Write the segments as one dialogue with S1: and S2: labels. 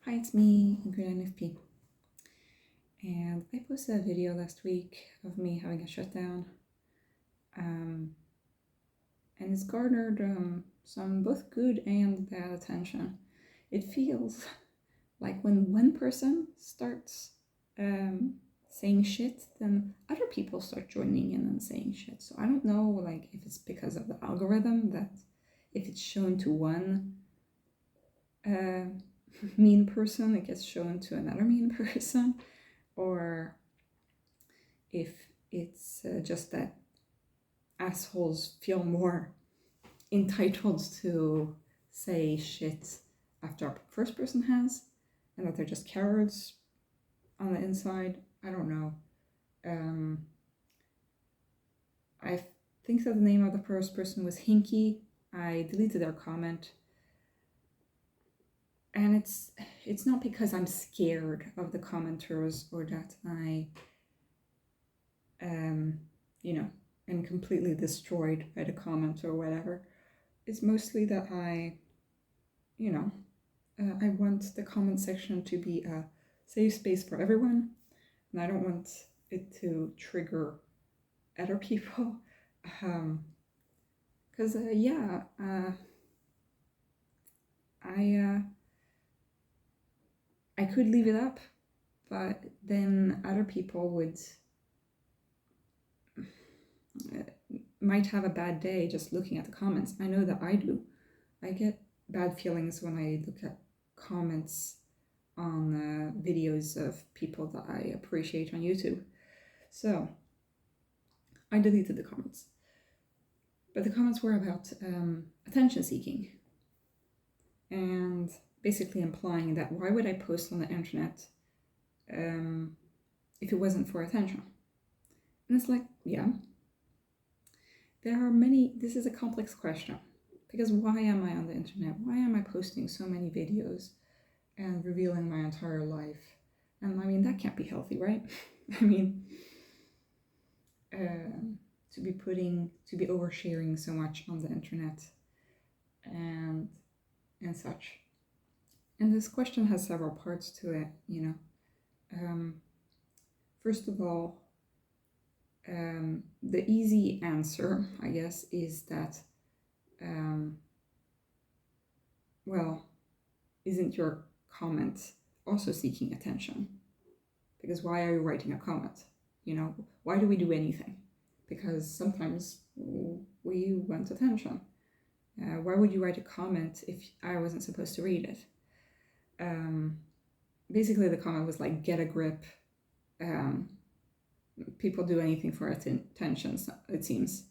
S1: Hi, it's me, Green NFP. And I posted a video last week of me having a shutdown. And it's garnered some both good and bad attention. It feels like when one person starts saying shit, then other people start joining in and saying shit. So I don't know like if it's because of the algorithm that if it's shown to one mean person, it gets shown to another mean person, or if it's just that assholes feel more entitled to say shit after a first person has, and that they're just cowards on the inside. I don't know. I think that the name of the first person was Hinky. I deleted their comment. And it's not because I'm scared of the commenters or that I am completely destroyed by the comment or whatever. It's mostly that I want the comment section to be a safe space for everyone, and I don't want it to trigger other people. Because I could leave it up, but then other people would might have a bad day just looking at the comments. I know that I do. I get bad feelings when I look at comments on videos of people that I appreciate on YouTube. So I deleted the comments. But the comments were about attention seeking, and basically implying that why would I post on the internet if it wasn't for attention? And it's like, yeah, there are many, this is a complex question, because why am I on the internet? Why am I posting so many videos and revealing my entire life? And I mean, that can't be healthy, right? I mean, to be oversharing so much on the internet and such. And this question has several parts to it, First of all, the easy answer, I guess, is that, isn't your comment also seeking attention? Because why are you writing a comment? Why do we do anything? Because sometimes we want attention. Why would you write a comment if I wasn't supposed to read it? Basically, the comment was like, get a grip. People do anything for attention, it seems.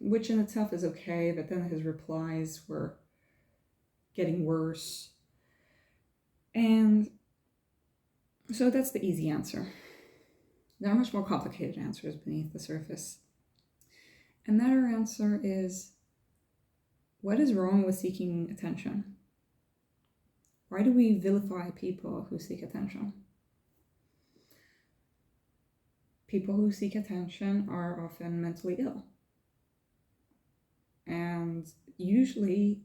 S1: Which in itself is okay, but then his replies were getting worse. And so that's the easy answer. There are much more complicated answers beneath the surface. Another answer is, what is wrong with seeking attention? Why do we vilify people who seek attention? People who seek attention are often mentally ill. And usually,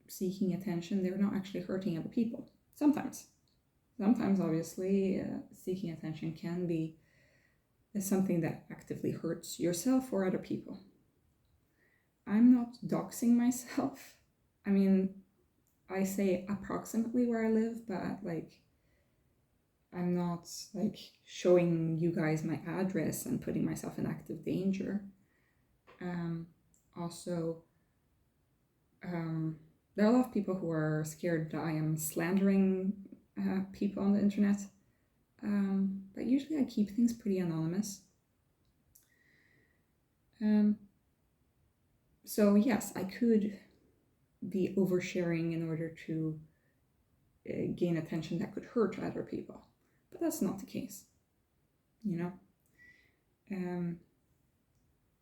S1: seeking attention, they're not actually hurting other people. Sometimes, obviously, seeking attention can be something that actively hurts yourself or other people. I'm not doxing myself. I mean, I say approximately where I live, but I'm not showing you guys my address and putting myself in active danger. Also, there are a lot of people who are scared that I am slandering people on the internet, but usually I keep things pretty anonymous. So yes, I could be oversharing in order to gain attention that could hurt other people, but that's not the case, And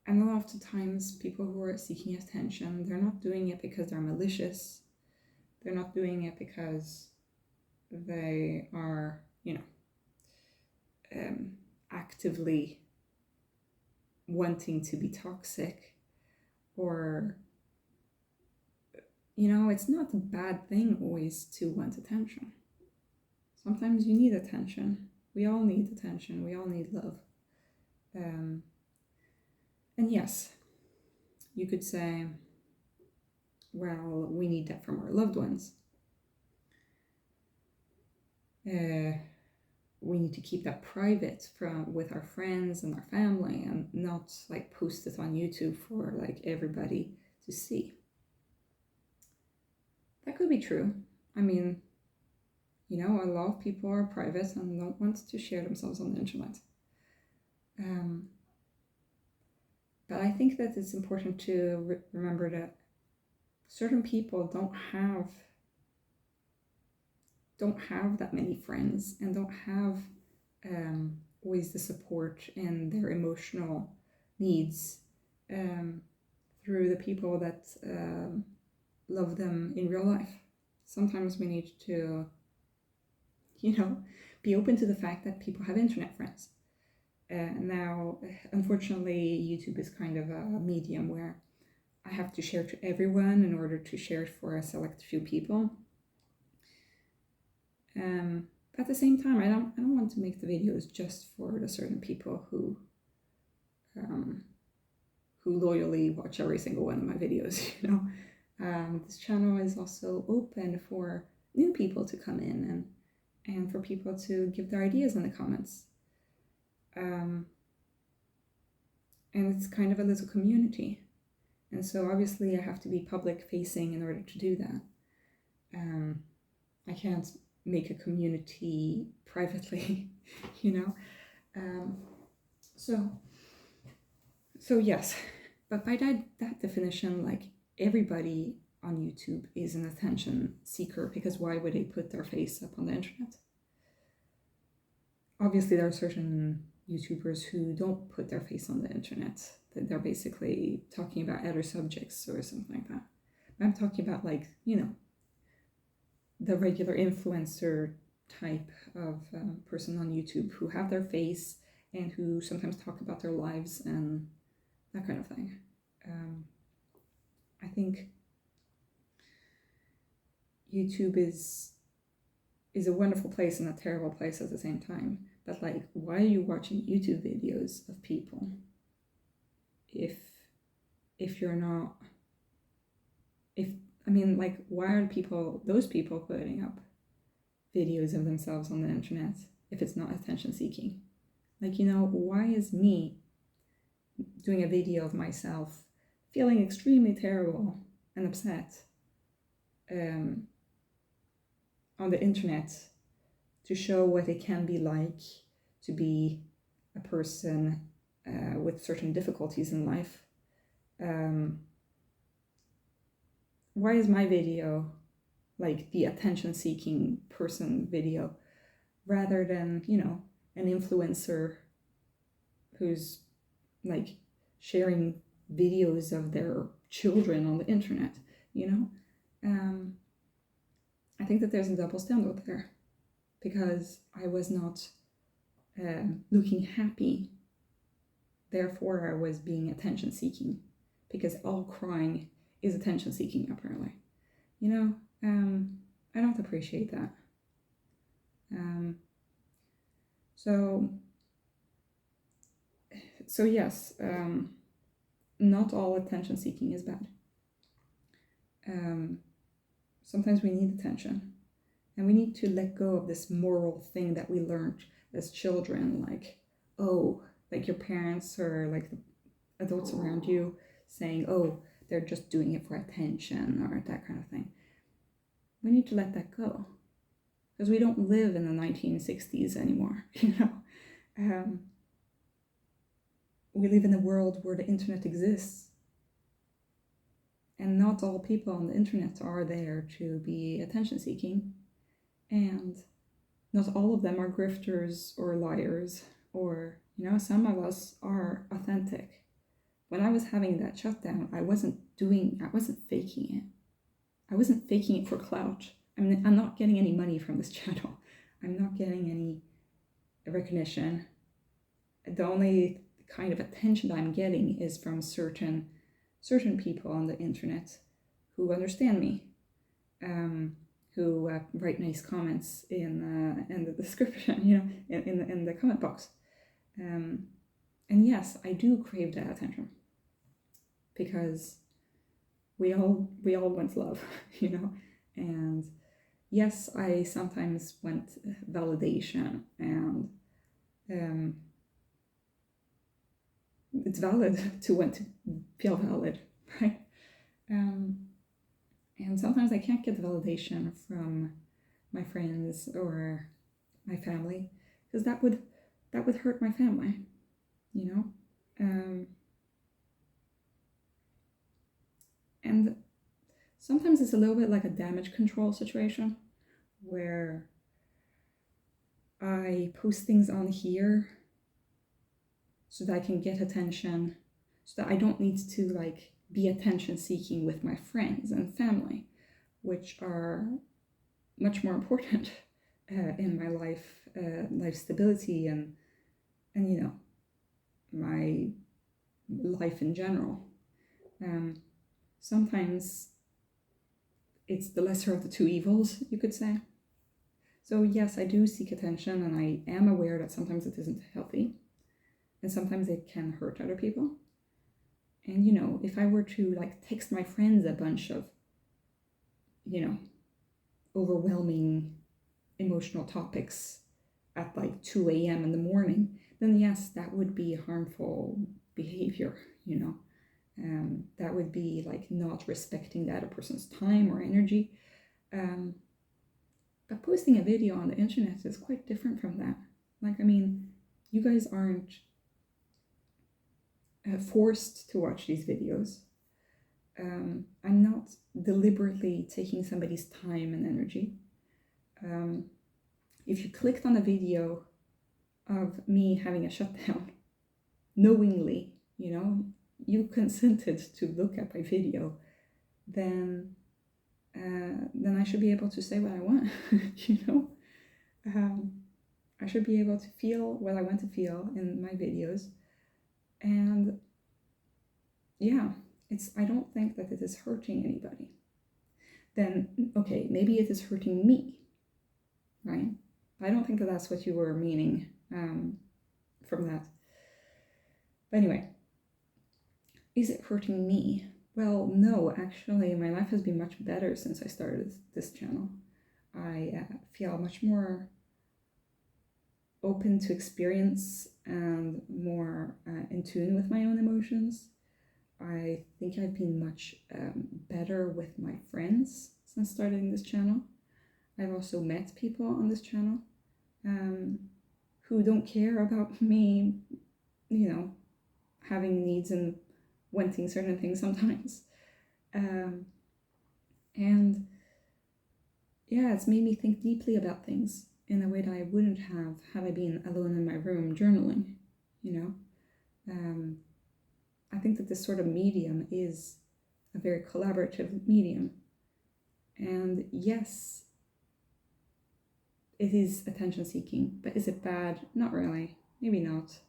S1: a lot of the times, people who are seeking attention, they're not doing it because they're malicious. They're not doing it because they are, actively wanting to be toxic or it's not a bad thing always to want attention. Sometimes you need attention. We all need attention. We all need love. And yes, you could say, well, we need that from our loved ones. We need to keep that private with our friends and our family, and not like post it on YouTube for like everybody to see. That could be true. I mean, a lot of people are private and don't want to share themselves on the internet. But I think that it's important to remember that certain people don't have that many friends and don't have always the support in their emotional needs through the people that love them in real life. Sometimes we need to, be open to the fact that people have internet friends. Now, unfortunately, YouTube is kind of a medium where I have to share to everyone in order to share it for a select few people. But at the same time, I don't want to make the videos just for the certain people who loyally watch every single one of my videos. This channel is also open for new people to come in and for people to give their ideas in the comments. And it's kind of a little community. And so obviously I have to be public facing in order to do that. I can't make a community privately, So yes, but by that definition, like, everybody on YouTube is an attention seeker, because why would they put their face up on the internet? Obviously, there are certain YouTubers who don't put their face on the internet. They're basically talking about other subjects or something like that. I'm talking about, like, the regular influencer type of person on YouTube who have their face and who sometimes talk about their lives and that kind of thing. I think YouTube is a wonderful place and a terrible place at the same time. But, like, why are you watching YouTube videos of people if you're not, why are those people putting up videos of themselves on the internet if it's not attention seeking? Why is me doing a video of myself feeling extremely terrible and upset on the internet to show what it can be like to be a person with certain difficulties in life? Why is my video like the attention-seeking person video rather than, an influencer who's like sharing videos of their children on the internet, I think that there's a double standard there, because I was not looking happy, therefore I was being attention-seeking, because all crying is attention-seeking, apparently. I don't appreciate that. So yes, not all attention-seeking is bad. Sometimes we need attention, and we need to let go of this moral thing that we learned as children, like, like your parents or like the adults around you saying, they're just doing it for attention, or that kind of thing. We need to let that go, because we don't live in the 1960s anymore. We live in a world where the internet exists, and not all people on the internet are there to be attention seeking, and not all of them are grifters or liars, or some of us are authentic. When I was having that shutdown, I wasn't faking it. I wasn't faking it for clout. I'm not getting any money from this channel. I'm not getting any recognition. The only kind of attention I'm getting is from certain people on the internet who understand me who write nice comments in the description, in the comment box. And yes, I do crave that attention because we all want love, and yes, I sometimes want validation, and it's valid to want to feel valid, right? And sometimes I can't get validation from my friends or my family because that would hurt my family, and sometimes it's a little bit like a damage control situation where I post things on here so that I can get attention, so that I don't need to be attention seeking with my friends and family, which are much more important in my life stability and my life in general. Sometimes it's the lesser of the two evils, you could say. So yes, I do seek attention, and I am aware that sometimes it isn't healthy, and sometimes it can hurt other people. And if I were to text my friends a bunch of overwhelming emotional topics at 2 a.m. in the morning, then yes, that would be harmful behavior, that would be not respecting the other person's time or energy. But posting a video on the internet is quite different from that. You guys aren't forced to watch these videos. I'm not deliberately taking somebody's time and energy. If you clicked on a video of me having a shutdown, knowingly, you consented to look at my video, then I should be able to say what I want, I should be able to feel what I want to feel in my videos. And yeah, I don't think that it is hurting anybody. Then, okay, maybe it is hurting me, right? I don't think that that's what you were meaning from that. But anyway, is it hurting me? Well, no, actually, my life has been much better since I started this channel. I feel much more open to experience and more in tune with my own emotions. I think I've been much better with my friends since starting this channel. I've also met people on this channel who don't care about me, having needs and wanting certain things sometimes. And yeah, it's made me think deeply about things in a way that I wouldn't have had I been alone in my room journaling, I think that this sort of medium is a very collaborative medium. And yes, it is attention seeking, but is it bad? Not really, maybe not.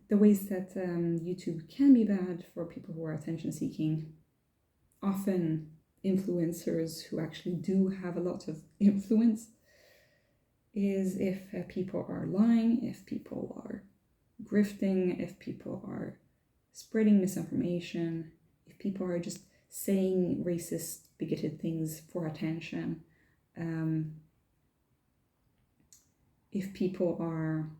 S1: The ways that YouTube can be bad for people who are attention seeking, often influencers who actually do have a lot of influence, is if people are lying, if people are grifting, if people are spreading misinformation, if people are just saying racist, bigoted things for attention, if people are,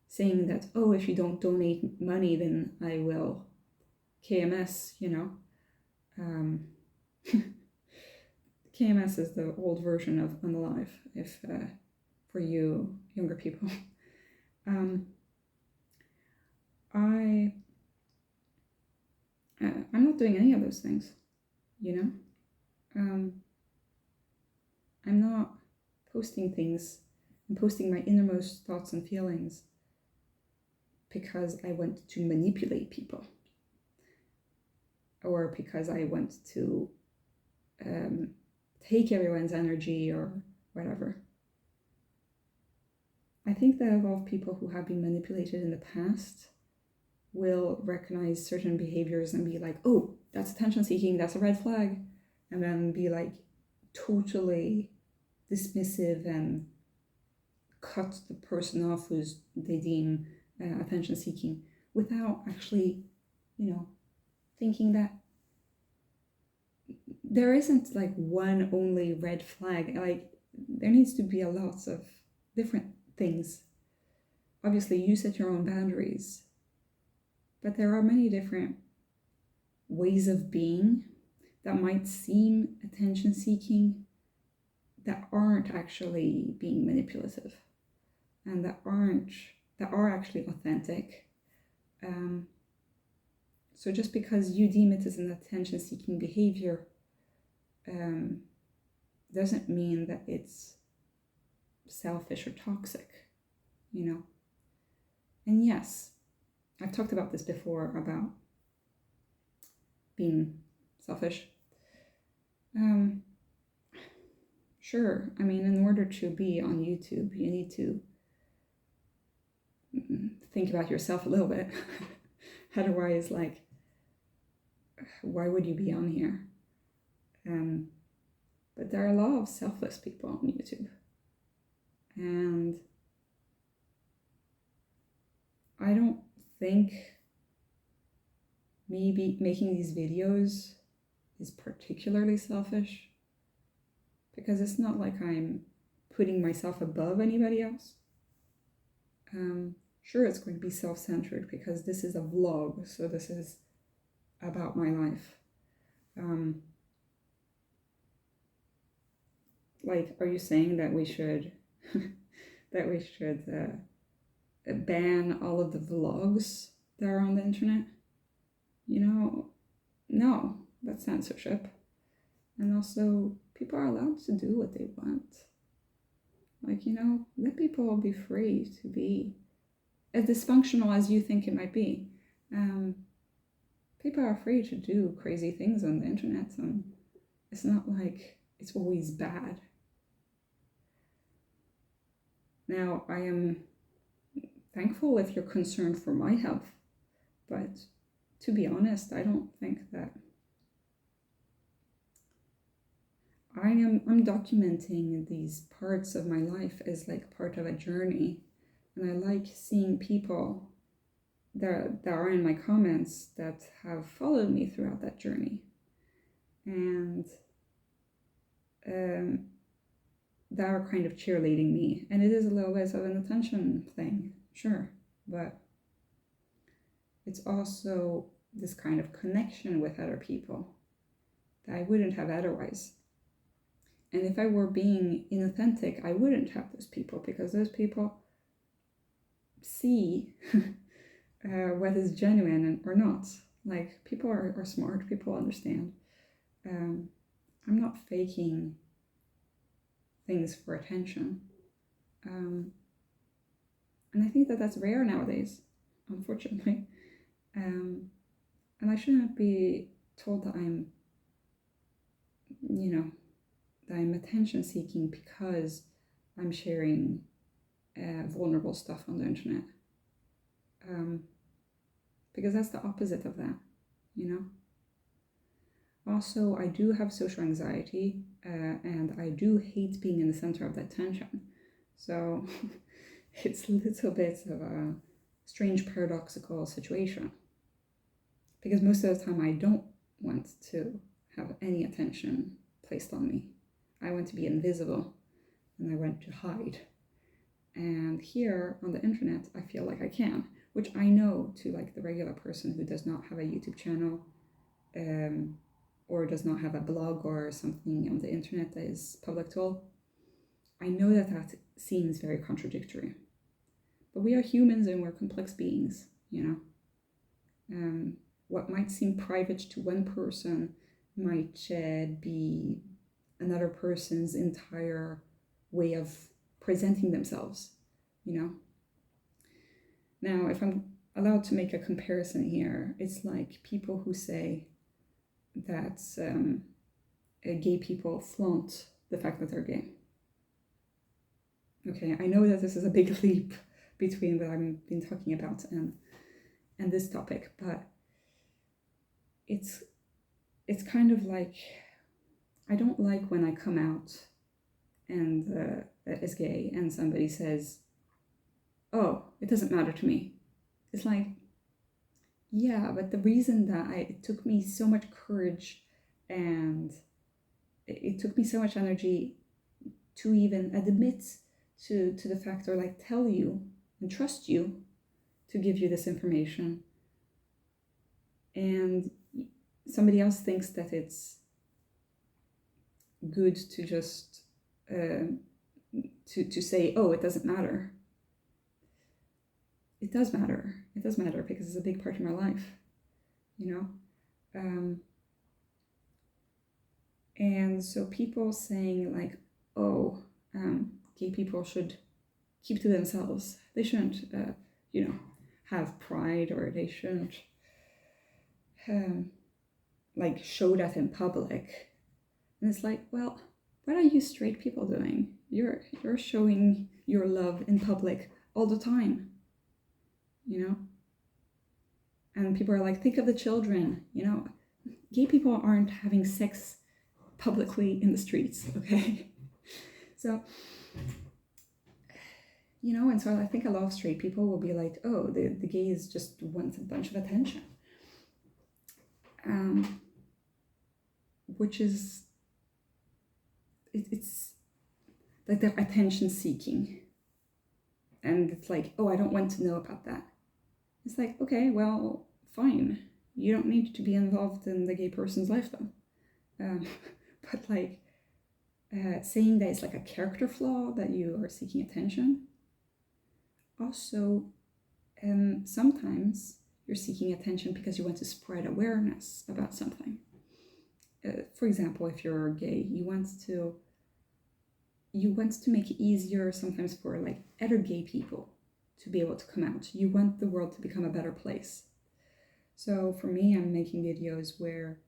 S1: saying that, oh, if you don't donate money, then I will KMS, KMS is the old version of unalive, if for you younger people. I'm not doing any of those things, I'm not posting things. I'm posting my innermost thoughts and feelings because I want to manipulate people, or because I want to take everyone's energy or whatever. I think that a lot of people who have been manipulated in the past will recognize certain behaviors and be like, oh, that's attention seeking, that's a red flag. and then be like totally dismissive and cut the person off who's they deem attention seeking, without actually, thinking that there isn't like one only red flag. Like, there needs to be a lot of different things. Obviously, you set your own boundaries, but there are many different ways of being that might seem attention seeking, that aren't actually being manipulative, and that are actually authentic. So just because you deem it as an attention seeking behavior doesn't mean that it's selfish or toxic, And yes, I've talked about this before, about being selfish. Sure, I mean, in order to be on YouTube, you need to think about yourself a little bit. Otherwise, like, why would you be on here? But there are a lot of selfless people on YouTube. And I don't think maybe making these videos is particularly selfish, because it's not like I'm putting myself above anybody else. Sure, it's going to be self-centered because this is a vlog, so this is about my life. Like, are you saying that we should ban all of the vlogs that are on the internet? No, that's censorship. And also, people are allowed to do what they want. Like, let people be free to be as dysfunctional as you think it might be. People are free to do crazy things on the internet, and it's not like it's always bad. Now, I am thankful if you're concerned for my health, but to be honest, I don't think that I'm documenting these parts of my life as like part of a journey, and I like seeing people that are in my comments that have followed me throughout that journey, and that are kind of cheerleading me. And it is a little bit of an attention thing, sure, but it's also this kind of connection with other people that I wouldn't have otherwise. And if I were being inauthentic, I wouldn't have those people, because those people see what is genuine or not. Like, people are smart, people understand. I'm not faking things for attention. And I think that that's rare nowadays, unfortunately. And I shouldn't be told that I'm attention seeking because I'm sharing vulnerable stuff on the internet. Because that's the opposite of that, Also, I do have social anxiety, and I do hate being in the center of the attention. So it's a little bit of a strange paradoxical situation. Because most of the time I don't want to have any attention placed on me. I want to be invisible, and I want to hide. And here on the internet, I feel like I can, which I know to like the regular person who does not have a YouTube channel, or does not have a blog or something on the internet that is public to all. I know that seems very contradictory. But we are humans and we're complex beings, What might seem private to one person might be another person's entire way of presenting themselves, Now, if I'm allowed to make a comparison here, it's like people who say that gay people flaunt the fact that they're gay. Okay, I know that this is a big leap between what I've been talking about and this topic, but it's kind of like I don't like when I come out and as gay and somebody says, oh, it doesn't matter to me. It's like, yeah, but the reason that it took me so much courage and it took me so much energy to even admit to the fact, or like tell you and trust you to give you this information, and somebody else thinks that it's good to just to say, oh, it doesn't matter. It does matter. It does matter because it's a big part of my life, you know. And so people saying like, oh, gay people should keep to themselves. They shouldn't, have pride, or they shouldn't like show that in public. And it's like, well, what are you straight people doing? You're showing your love in public all the time, you know? And people are like, think of the children, you know? Gay people aren't having sex publicly in the streets, okay? So, you know, and so I think a lot of straight people will be like, oh, the gays just want a bunch of attention. Which is, it's like they're attention seeking. And it's like, oh, I don't want to know about that. It's like, okay, well, fine. You don't need to be involved in the gay person's life though. But like saying that it's like a character flaw that you are seeking attention. Also, sometimes you're seeking attention because you want to spread awareness about something. For example, if you're gay, you want to make it easier sometimes for like other gay people to be able to come out. You want the world to become a better place. So for me, I'm making videos where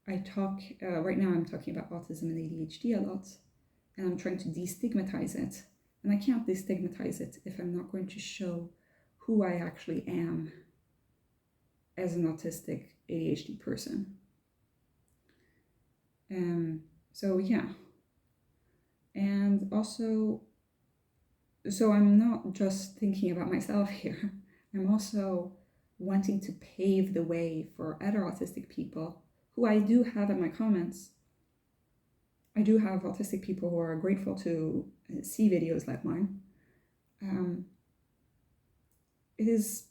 S1: I talk, right now I'm talking about autism and ADHD a lot, and I'm trying to destigmatize it. And I can't destigmatize it if I'm not going to show who I actually am as an autistic ADHD person. So yeah. And also, so I'm not just thinking about myself here. I'm also wanting to pave the way for other autistic people who I do have in my comments. I do have autistic people who are grateful to see videos like mine. It is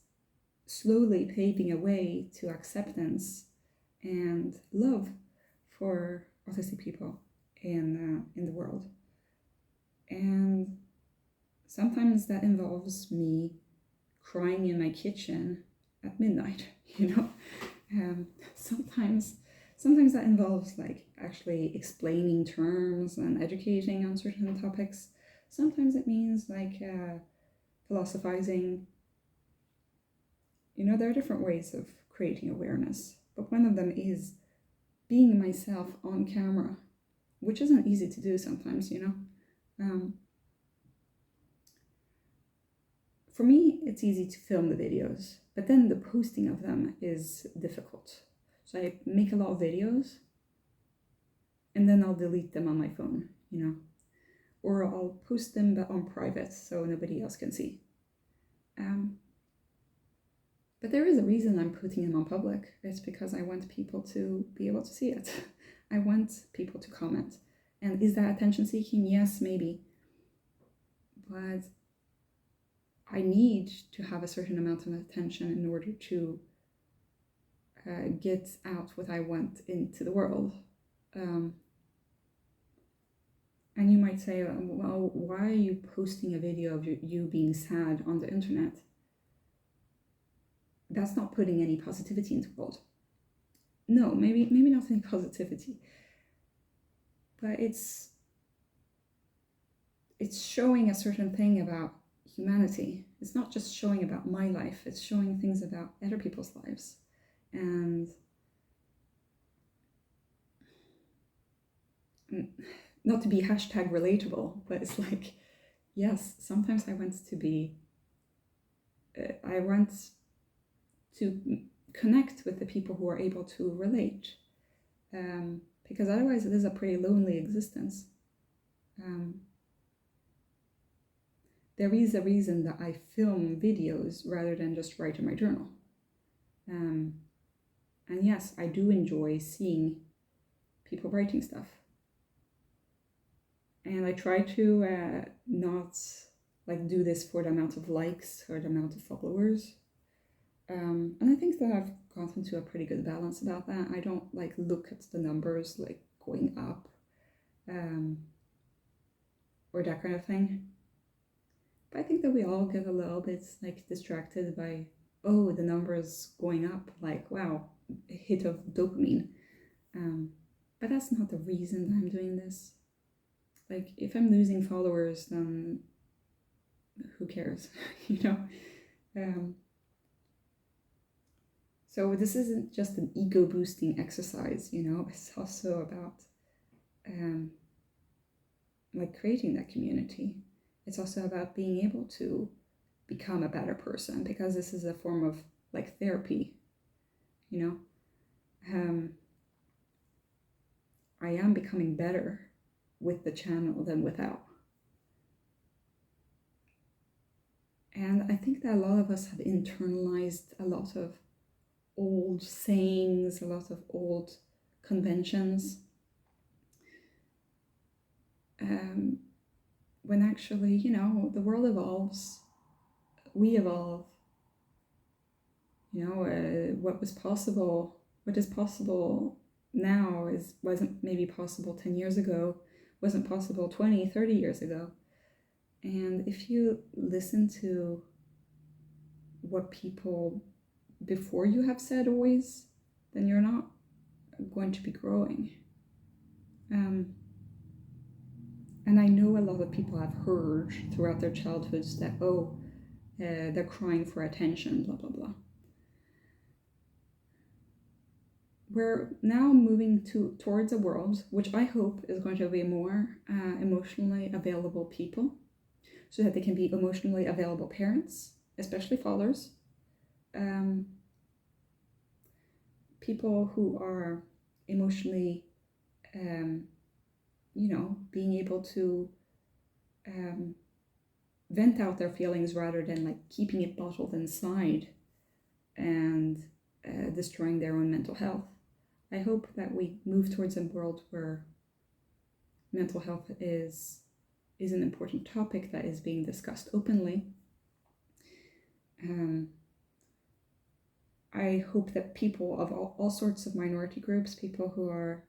S1: slowly paving a way to acceptance and love for autistic people in the world. And sometimes that involves me crying in my kitchen at midnight, you know. Sometimes that involves like actually explaining terms and educating on certain topics. Sometimes it means like philosophizing. You know, there are different ways of creating awareness, but one of them is being myself on camera, which isn't easy to do sometimes, you know. For me, it's easy to film the videos, but then the posting of them is difficult. So I make a lot of videos, and then I'll delete them on my phone, you know, or I'll post them but on private so nobody else can see. But there is a reason I'm putting them on public. It's because I want people to be able to see it. I want people to comment. And is that attention seeking? Yes, maybe. But I need to have a certain amount of attention in order to get out what I want into the world. And you might say, well, why are you posting a video of you being sad on the internet? That's not putting any positivity into the world. No, maybe not any positivity. But it's showing a certain thing about humanity. It's not just showing about my life, it's showing things about other people's lives. And not to be hashtag relatable, but it's like, yes, sometimes I want to connect with the people who are able to relate. because otherwise it is a pretty lonely existence. There is a reason that I film videos rather than just write in my journal. And yes, I do enjoy seeing people writing stuff. And I try to not like do this for the amount of likes or the amount of followers. And I think that I've gotten to a pretty good balance about that. I don't like look at the numbers like going up or that kind of thing. But I think that we all get a little bit like distracted by, oh, the numbers going up, like, wow, a hit of dopamine. But that's not the reason that I'm doing this. Like, if I'm losing followers, then who cares, you know? So this isn't just an ego-boosting exercise, you know? It's also about like creating that community. It's also about being able to become a better person, because this is a form of like therapy, you know? I am becoming better with the channel than without. And I think that a lot of us have internalized a lot of old sayings, a lot of old conventions, when actually, you know, the world evolves, we evolve. You know, what is possible now wasn't maybe possible 10 years ago, wasn't possible 20, 30 years ago. And if you listen to what people before you have said always, then you're not going to be growing. And I know a lot of people have heard throughout their childhoods that, they're crying for attention, blah, blah, blah. We're now moving towards a world which I hope is going to be more emotionally available people, so that they can be emotionally available parents, especially fathers, people who are emotionally, you know, being able to vent out their feelings rather than like keeping it bottled inside and destroying their own mental health. I hope that we move towards a world where mental health is an important topic that is being discussed openly. I hope that people of all sorts of minority groups, people who are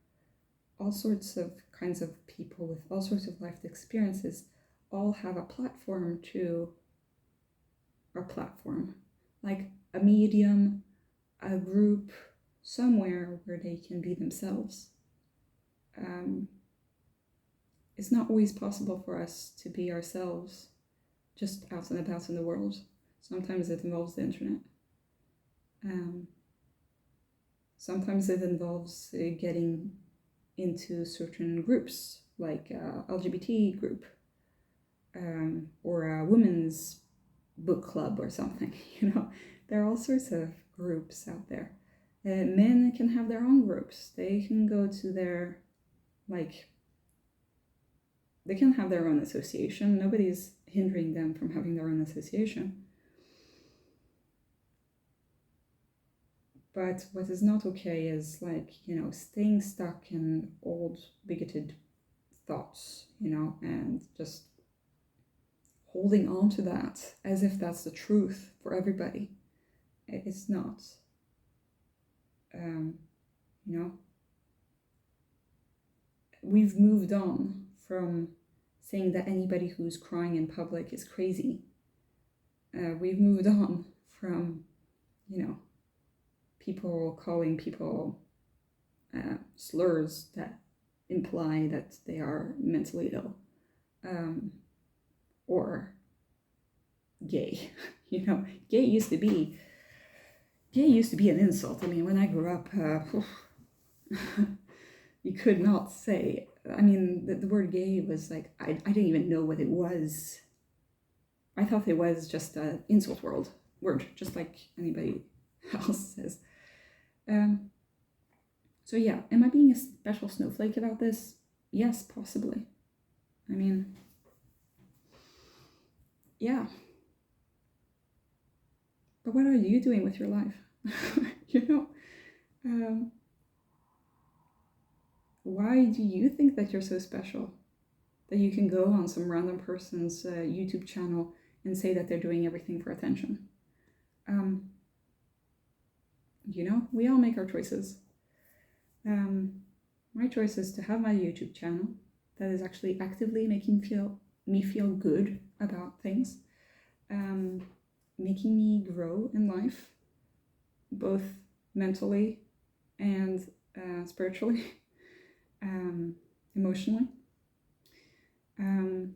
S1: all sorts of kinds of people with all sorts of life experiences, all have a platform like a medium, a group, somewhere where they can be themselves. It's not always possible for us to be ourselves just out and about in the world. Sometimes it involves the internet. Sometimes it involves getting into certain groups, like LGBT group, or a women's book club or something. You know, there are all sorts of groups out there. Men can have their own groups. They can go to their, they can have their own association. Nobody's hindering them from having their own association. But what is not okay is staying stuck in old bigoted thoughts, and just holding on to that as if that's the truth for everybody. It's not. We've moved on from saying that anybody who's crying in public is crazy. We've moved on from, people calling people slurs that imply that they are mentally ill, or gay. Gay used to be an insult. I mean, when I grew up, you could not say. I mean, the word gay was like, I didn't even know what it was. I thought it was just an insult word, just like anybody else says. So yeah, am I being a special snowflake about this? Yes, possibly. I mean, yeah. But what are you doing with your life? Why do you think that you're so special? That you can go on some random person's YouTube channel and say that they're doing everything for attention? We all make our choices. My choice is to have my YouTube channel that is actually actively making me feel good about things, making me grow in life, both mentally and spiritually, emotionally, and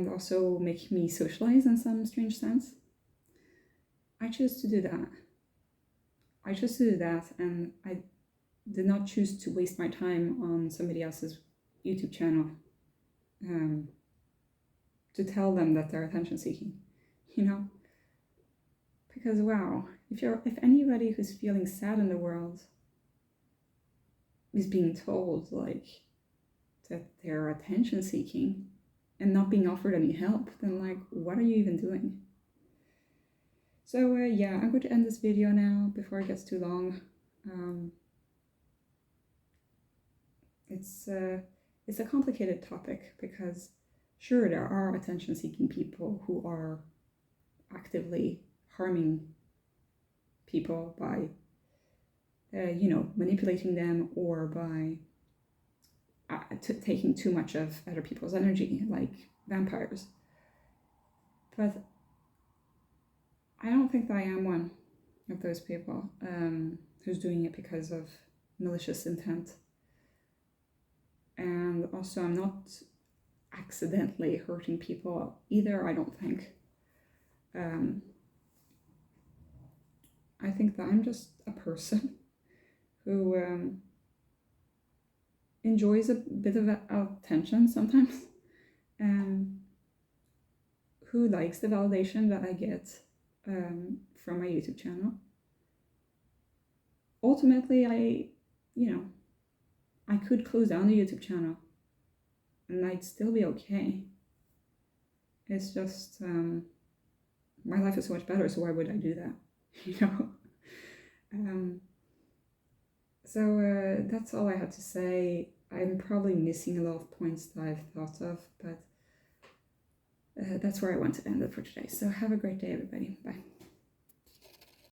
S1: also make me socialize in some strange sense. I chose to do that. And I did not choose to waste my time on somebody else's YouTube channel to tell them that they're attention seeking, Because wow, if anybody who's feeling sad in the world is being told like that they're attention seeking and not being offered any help, then like what are you even doing? So yeah, I'm going to end this video now before it gets too long. It's a complicated topic because sure, there are attention-seeking people who are actively harming people by manipulating them or by taking too much of other people's energy, like vampires. But I don't think that I am one of those people who's doing it because of malicious intent. And also, I'm not accidentally hurting people either, I don't think. I think that I'm just a person who enjoys a bit of attention sometimes, who likes the validation that I get from my YouTube channel. Ultimately, I could close down the YouTube channel and I'd still be okay. It's just my life is so much better, so why would I do that? So that's all I had to say. I'm probably missing a lot of points that I've thought of, but that's where I want to end it for today. So have a great day, everybody. Bye.